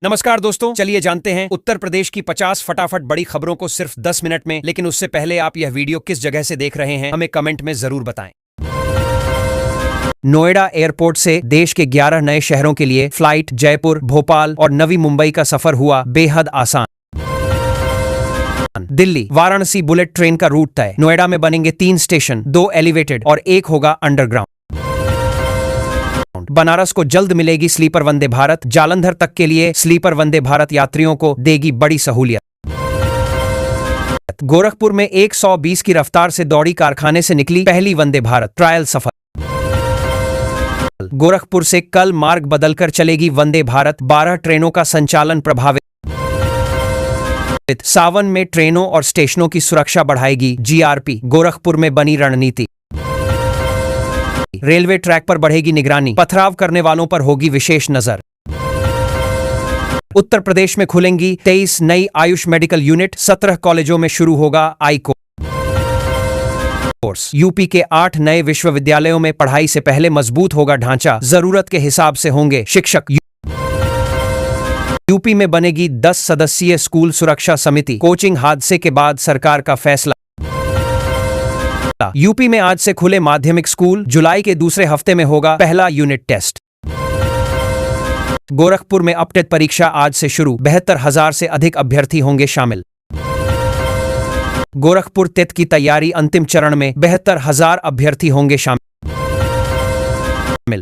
नमस्कार दोस्तों, चलिए जानते हैं उत्तर प्रदेश की 50 फटाफट बड़ी खबरों को सिर्फ 10 मिनट में। लेकिन उससे पहले आप यह वीडियो किस जगह से देख रहे हैं हमें कमेंट में जरूर बताएं। नोएडा एयरपोर्ट से देश के 11 नए शहरों के लिए फ्लाइट जयपुर, भोपाल और नवी मुंबई का सफर हुआ बेहद आसान। दिल्ली वाराणसी बुलेट ट्रेन का रूट तय। नोएडा में बनेंगे 3 स्टेशन, 2 एलिवेटेड और 1 होगा अंडरग्राउंड। बनारस को जल्द मिलेगी स्लीपर वंदे भारत। जालंधर तक के लिए स्लीपर वंदे भारत यात्रियों को देगी बड़ी सहूलियत। गोरखपुर में 120 की रफ्तार से दौड़ी कारखाने से निकली पहली वंदे भारत ट्रायल सफर। गोरखपुर से कल मार्ग बदलकर चलेगी वंदे भारत। 12 ट्रेनों का संचालन प्रभावित। सावन में ट्रेनों और स्टेशनों की सुरक्षा बढ़ाएगी जीआरपी। गोरखपुर में बनी रणनीति। रेलवे ट्रैक पर बढ़ेगी निगरानी। पथराव करने वालों पर होगी विशेष नजर। उत्तर प्रदेश में खुलेंगी 23 नई आयुष मेडिकल यूनिट। 17 कॉलेजों में शुरू होगा आई कोर्स। यूपी के 8 नए विश्वविद्यालयों में पढ़ाई से पहले मजबूत होगा ढांचा। जरूरत के हिसाब से होंगे शिक्षक। यूपी में बनेगी 10 सदस्यीय स्कूल सुरक्षा समिति। कोचिंग हादसे के बाद सरकार का फैसला। यूपी में आज से खुले माध्यमिक स्कूल। जुलाई के दूसरे हफ्ते में होगा पहला यूनिट टेस्ट। गोरखपुर में अपटेट परीक्षा आज से शुरू। 72,000 से अधिक अभ्यर्थी होंगे शामिल। गोरखपुर टेट की तैयारी अंतिम चरण में। 72,000 अभ्यर्थी होंगे शामिल।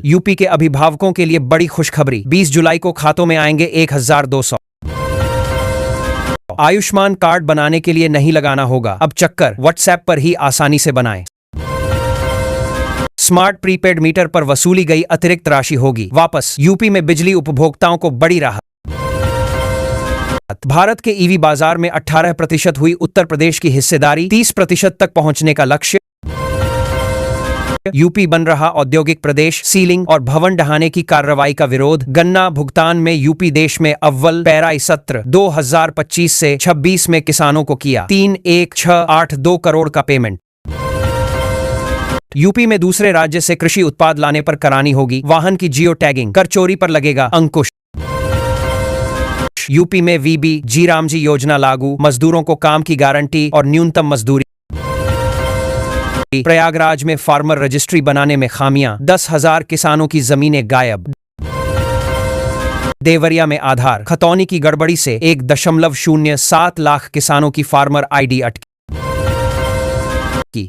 यूपी के अभिभावकों के लिए बड़ी खुशखबरी। 20 जुलाई को खातों में आएंगे 1,200। आयुष्मान कार्ड बनाने के लिए नहीं लगाना होगा अब चक्कर। व्हाट्सएप पर ही आसानी से बनाएं। स्मार्ट प्रीपेड मीटर पर वसूली गई अतिरिक्त राशि होगी वापस। यूपी में बिजली उपभोक्ताओं को बड़ी राहत। भारत के ईवी बाजार में 18% हुई। उत्तर प्रदेश की हिस्सेदारी 30% तक पहुंचने का लक्ष्य। यूपी बन रहा औद्योगिक प्रदेश। सीलिंग और भवन ढहाने की कार्रवाई का विरोध। गन्ना भुगतान में यूपी देश में अव्वल। पेराई सत्र 2025 से 26 में किसानों को किया 3,1,682 करोड़ का पेमेंट। यूपी में दूसरे राज्य से कृषि उत्पाद लाने पर करानी होगी वाहन की जियो टैगिंग। कर चोरी पर लगेगा अंकुश। यूपी में वीबी जी रामजी योजना लागू। मजदूरों को काम की गारंटी और न्यूनतम मजदूरी। प्रयागराज में फार्मर रजिस्ट्री बनाने में खामियां। 10,000 किसानों की जमीनें गायब। देवरिया में आधार खतौनी की गड़बड़ी से 1.07 लाख किसानों की फार्मर आईडी अटकी।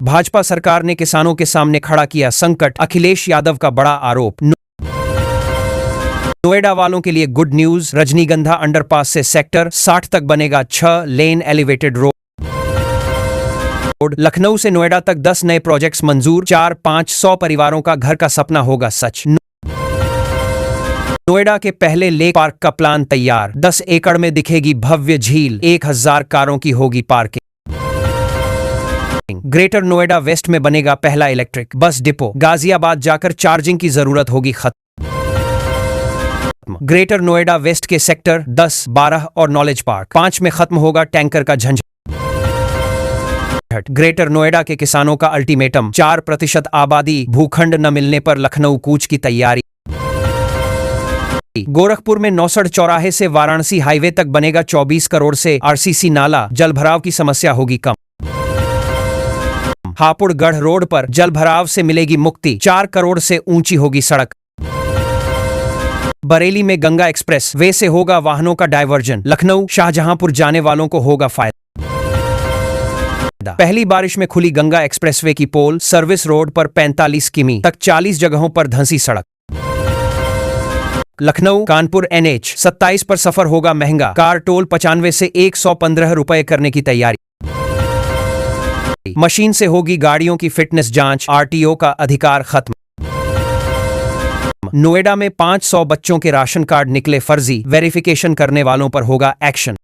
भाजपा सरकार ने किसानों के सामने खड़ा किया संकट। अखिलेश यादव का बड़ा आरोप। नोएडा वालों के लिए गुड न्यूज। रजनीगंधा अंडरपास से सेक्टर 60 तक बनेगा 6 लेन एलिवेटेड रोड। लखनऊ से नोएडा तक 10 नए प्रोजेक्ट्स मंजूर। 4-500 परिवारों का घर का सपना होगा सच। नोएडा के पहले लेक पार्क का प्लान तैयार। 10 एकड़ में दिखेगी भव्य झील। 1,000 कारों की होगी पार्किंग। ग्रेटर नोएडा वेस्ट में बनेगा पहला इलेक्ट्रिक बस डिपो। गाजियाबाद जाकर चार्जिंग की जरूरत होगी खत्म। ग्रेटर नोएडा वेस्ट के सेक्टर 10, 12 और नॉलेज पार्क 5 में खत्म होगा टैंकर का झंझट। ग्रेटर नोएडा के किसानों का अल्टीमेटम। 4% आबादी भूखंड न मिलने पर लखनऊ कूच की तैयारी। गोरखपुर में नौसड़ चौराहे से वाराणसी हाईवे तक बनेगा 24 करोड़ से आरसीसी नाला। जलभराव की समस्या होगी कम। हापुड़गढ़ रोड पर जलभराव से मिलेगी मुक्ति। 4 करोड़ से ऊंची होगी सड़क। बरेली में गंगा एक्सप्रेस वे से होगा वाहनों का डायवर्जन। लखनऊ शाहजहांपुर जाने वालों को होगा फायदा। पहली बारिश में खुली गंगा एक्सप्रेसवे की पोल। सर्विस रोड पर 45 किमी तक 40 जगहों पर धंसी सड़क। लखनऊ कानपुर NH 27 पर सफर होगा महंगा। कार टोल 95 से 115 रुपए करने की तैयारी। मशीन से होगी गाड़ियों की फिटनेस जांच। RTO का अधिकार खत्म। नोएडा में 500 बच्चों के राशन कार्ड निकले फर्जी। वेरिफिकेशन करने वालों पर होगा एक्शन।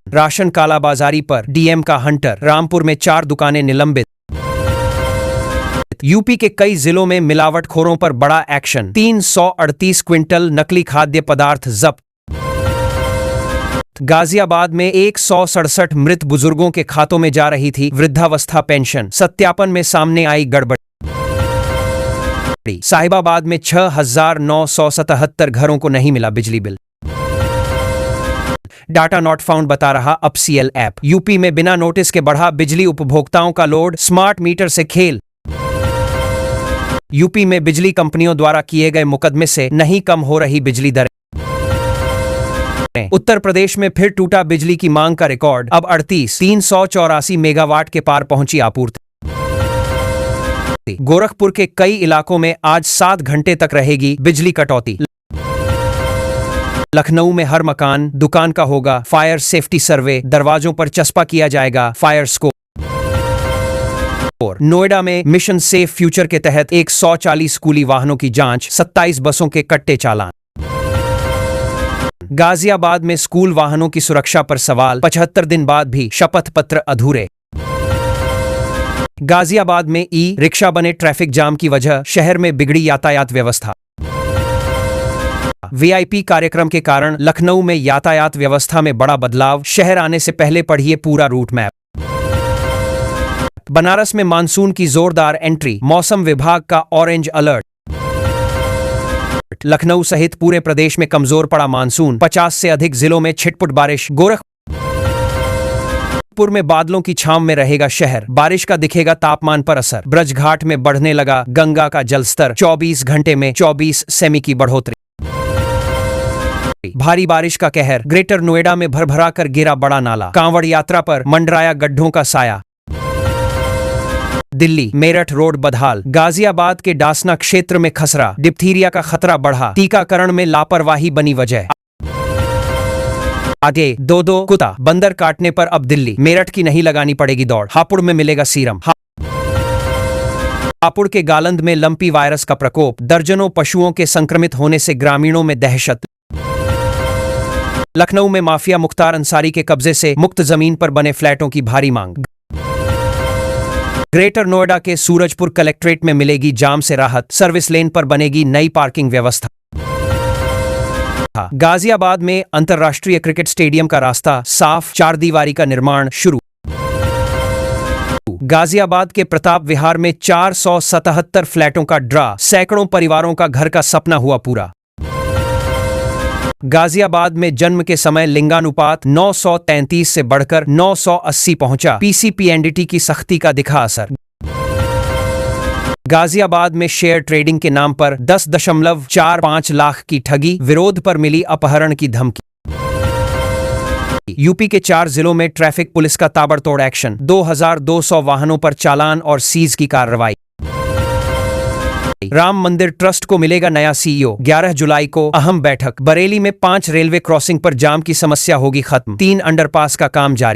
राशन कालाबाजारी पर डीएम का हंटर। रामपुर में 4 दुकानें निलंबित। यूपी के कई जिलों में मिलावटखोरों पर बड़ा एक्शन। 338 क्विंटल नकली खाद्य पदार्थ जब्त। गाजियाबाद में 167 मृत बुजुर्गों के खातों में जा रही थी वृद्धावस्था पेंशन। सत्यापन में सामने आई गड़बड़ी। साहिबाबाद में 6,977 घरों को नहीं मिला बिजली बिल। डाटा नॉट फाउंड बता रहा अपसीएल ऐप। यूपी में बिना नोटिस के बढ़ा बिजली उपभोक्ताओं का लोड, स्मार्ट मीटर से खेल। यूपी में बिजली कंपनियों द्वारा किए गए मुकदमे से नहीं कम हो रही बिजली दरें। उत्तर प्रदेश में फिर टूटा बिजली की मांग का रिकॉर्ड, अब 384 मेगावाट के पार पहुंची आपूर्ति। गोरखपुर के कई इलाकों में आज 7 घंटे तक रहेगी बिजली कटौती। लखनऊ में हर मकान, दुकान का होगा फायर सेफ्टी सर्वे, दरवाजों पर चस्पा किया जाएगा फायर स्कोर। नोएडा में मिशन सेफ फ्यूचर के तहत 140 स्कूली वाहनों की जांच, 27 बसों के कट्टे चालान। गाजियाबाद में स्कूल वाहनों की सुरक्षा पर सवाल, 75 दिन बाद भी शपथ पत्र अधूरे। गाजियाबाद में ई रिक्शा बने ट्रैफिक जाम की वजह, शहर में बिगड़ी यातायात व्यवस्था। वीआईपी कार्यक्रम के कारण लखनऊ में यातायात व्यवस्था में बड़ा बदलाव, शहर आने से पहले पढ़िए पूरा रूट मैप। बनारस में मानसून की जोरदार एंट्री, मौसम विभाग का ऑरेंज अलर्ट। लखनऊ सहित पूरे प्रदेश में कमजोर पड़ा मानसून, 50 से अधिक जिलों में छिटपुट बारिश। गोरखपुर में बादलों की छांव में रहेगा शहर, बारिश का दिखेगा तापमान पर असर। ब्रजघाट में बढ़ने लगा गंगा का जलस्तर, 24 घंटे में 24 सेमी की बढ़ोतरी। भारी बारिश का कहर, ग्रेटर नोएडा में भरभरा कर गिरा बड़ा नाला, कांवड़ यात्रा पर मंडराया गड्ढों का साया। दिल्ली मेरठ रोड बदहाल, गाजियाबाद के डासना क्षेत्र में खसरा, डिप्थीरिया का खतरा बढ़ा, टीकाकरण में लापरवाही बनी वजह। आगे दो कुत्ता बंदर काटने पर अब दिल्ली मेरठ की नहीं लगानी पड़ेगी दौड़, हापुड़ में मिलेगा सीरम। हापुड़ के गालंद में लंपी वायरस का प्रकोप, दर्जनों पशुओं के संक्रमित होने से ग्रामीणों में दहशत। लखनऊ में माफिया मुख्तार अंसारी के कब्जे से मुक्त जमीन पर बने फ्लैटों की भारी मांग। ग्रेटर नोएडा के सूरजपुर कलेक्ट्रेट में मिलेगी जाम से राहत, सर्विस लेन पर बनेगी नई पार्किंग व्यवस्था। गाजियाबाद में अंतर्राष्ट्रीय क्रिकेट स्टेडियम का रास्ता साफ, 4 दीवारी का निर्माण शुरू। गाजियाबाद के प्रताप विहार में 477 फ्लैटों का ड्रा, सैकड़ों परिवारों का घर का सपना हुआ पूरा। गाजियाबाद में जन्म के समय लिंगानुपात 933 से बढ़कर 980 पहुंचा, पीसीपीएनडीटी की सख्ती का दिखा असर। गाजियाबाद में शेयर ट्रेडिंग के नाम पर 10.45 लाख की ठगी, विरोध पर मिली अपहरण की धमकी। यूपी के 4 जिलों में ट्रैफिक पुलिस का ताबड़तोड़ एक्शन, 2200 वाहनों पर चालान और सीज की कार्रवाई। राम मंदिर ट्रस्ट को मिलेगा नया सीईओ, 11 जुलाई को अहम बैठक। बरेली में 5 रेलवे क्रॉसिंग पर जाम की समस्या होगी खत्म, 3 अंडरपास का काम जारी।